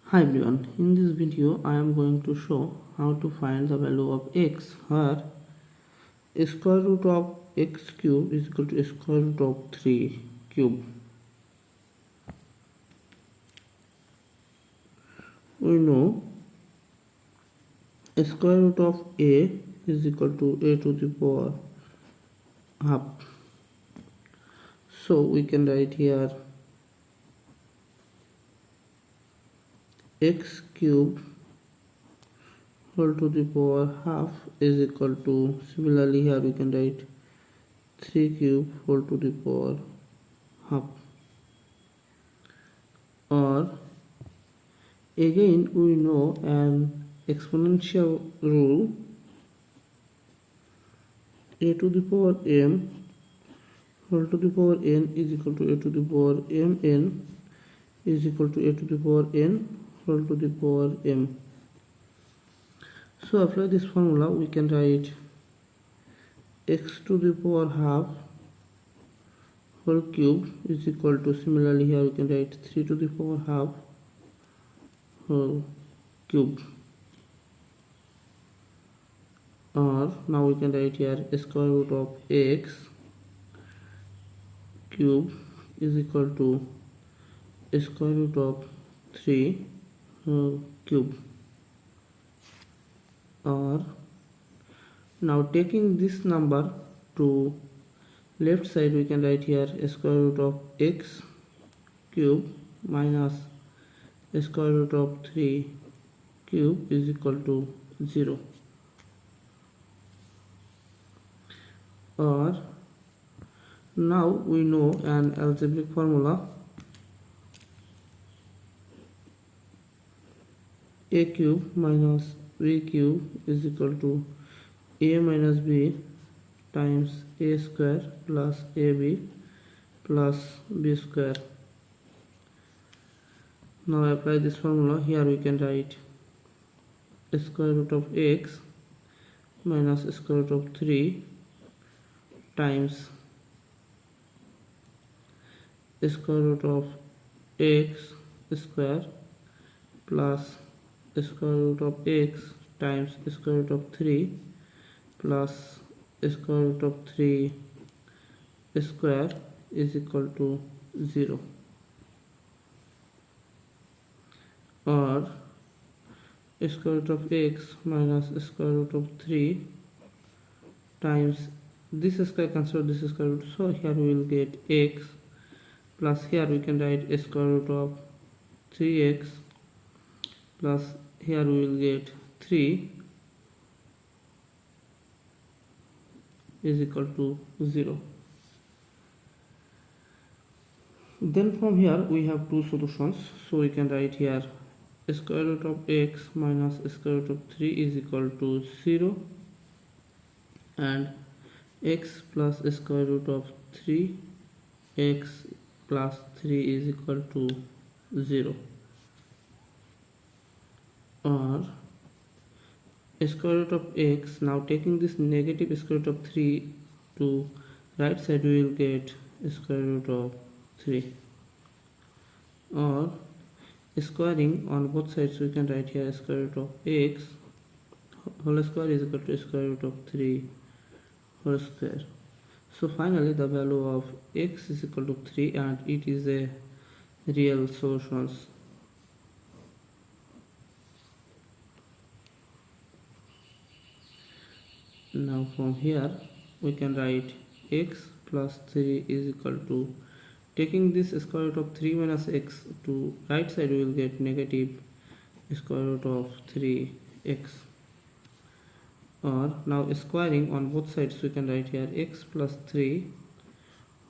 Hi everyone, in this video I am going to show how to find the value of x where square root of x cube is equal to square root of 3 cube. We know square root of a is equal to a to the power half. So we can write here x cube whole to the power half is equal to, similarly here we can write 3 cube whole to the power half. Or again we know an exponential rule, a to the power m whole to the power n is equal to a to the power mn is equal to a to the power n whole to the power m. So apply this formula, we can write x to the power half whole cube is equal to, similarly here we can write 3 to the power half whole cube. Or now we can write here square root of x cube is equal to square root of 3 whole cube. Or now taking this number to left side, we can write here square root of x cube minus square root of 3 cube is equal to 0. Or now we know an algebraic formula, a cube minus b cube is equal to a minus b times a square plus ab plus b square. Now apply this formula, here we can write square root of x minus square root of 3 times square root of x square plus square root of x times square root of 3 plus square root of 3 square is equal to 0. Or square root of x minus square root of 3 times this square cancel this square root, so here we will get x plus here we can write square root of 3x plus here we will get 3 is equal to 0. Then from here we have two solutions, so we can write here square root of x minus square root of 3 is equal to 0 and x plus square root of 3 x plus 3 is equal to 0. Or square root of x, now taking this negative square root of 3 to right side, we will get square root of 3. Or squaring on both sides, we can write here square root of x whole square is equal to square root of 3 whole square. So finally the value of x is equal to 3 and it is a real solution. Now from here we can write x plus 3 is equal to, taking this square root of 3 minus x to right side, we will get negative square root of 3x. Or now squaring on both sides, we can write here x plus 3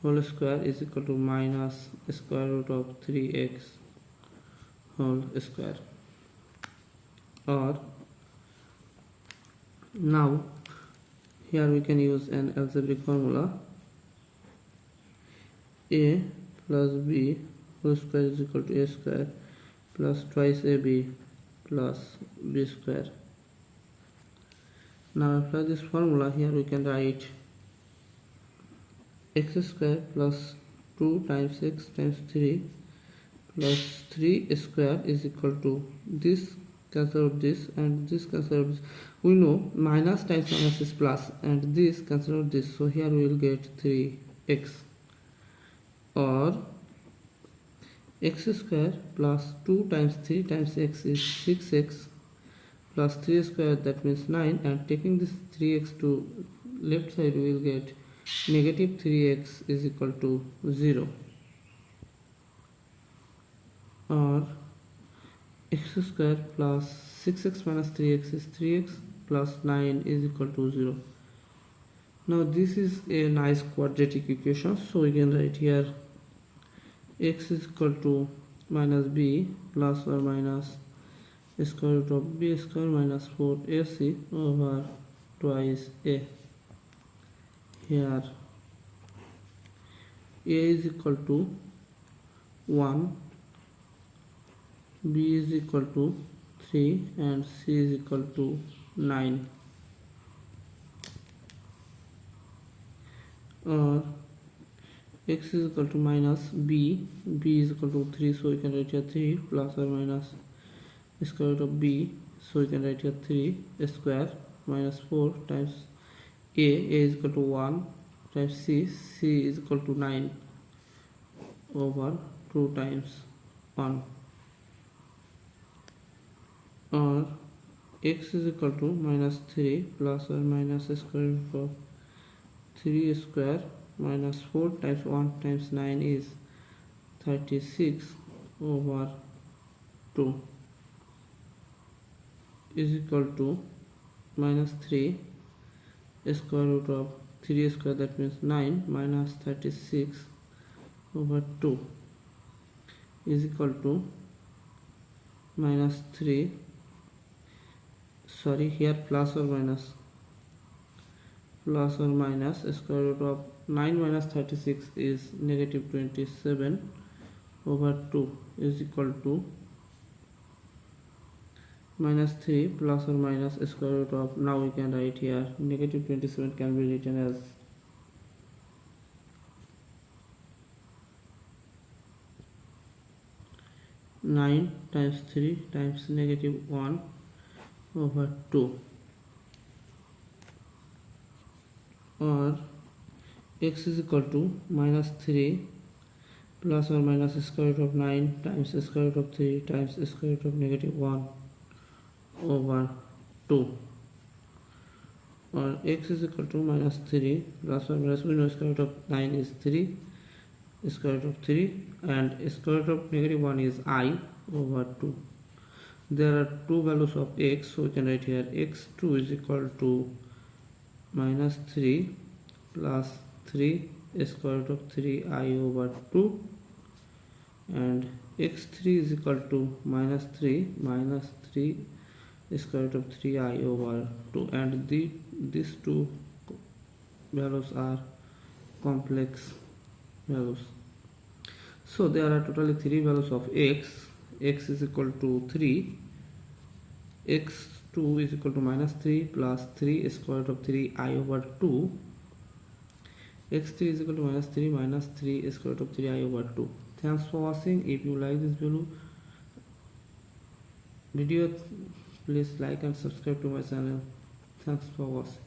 whole square is equal to minus square root of 3x whole square. Or now here we can use an algebraic formula, a plus b whole square is equal to a square plus twice ab plus b square. Now apply this formula, here we can write x square plus 2 times x times 3 plus 3 square is equal to this cancel out this and this cancel out this. We know minus times minus is plus and this cancel out this, so here we will get 3x, or x square plus 2 times 3 times x is 6x plus 3 square, that means 9, and taking this 3x to left side we will get negative 3x is equal to 0, or x square plus 6x minus 3x is 3x plus 9 is equal to 0. Now this is a nice quadratic equation, so we can write here x is equal to minus b plus or minus square root of b square minus 4ac over twice a. Here a is equal to 1, b is equal to 3 and c is equal to 9, or x is equal to minus b is equal to 3, so we can write here 3 plus or minus square root of b, so we can write here 3 square minus 4 times a is equal to 1 times c is equal to 9 over 2 times 1, or x is equal to minus 3 plus or minus square root of 3 square minus 4 times 1 times 9 is 36 over 2 is equal to minus 3 square root of 3 square, that means 9 minus 36 over 2 is equal to minus 3, sorry here plus or minus square root of 9 minus 36 is negative 27 over 2 is equal to minus 3 plus or minus square root of, now we can write here negative 27 can be written as nine times 3 times negative 1 over 2, or x is equal to minus 3 plus or minus square root of 9 times square root of 3 times square root of negative 1 over 2, or x is equal to minus 3 plus or minus, we know square root of 9 is 3 square root of 3 and square root of negative 1 is I over 2. There are two values of x, so we can write here x2 is equal to minus 3 plus 3 square root of 3i over 2, and x3 is equal to minus 3 square root of 3i over 2, and these two values are complex values. So there are totally three values of x is equal to 3, x2 is equal to minus 3 plus 3 square root of 3i over 2, x3 is equal to minus 3 square root of 3i over 2. Thanks for watching. If you like this video, please like and subscribe to my channel. Thanks for watching.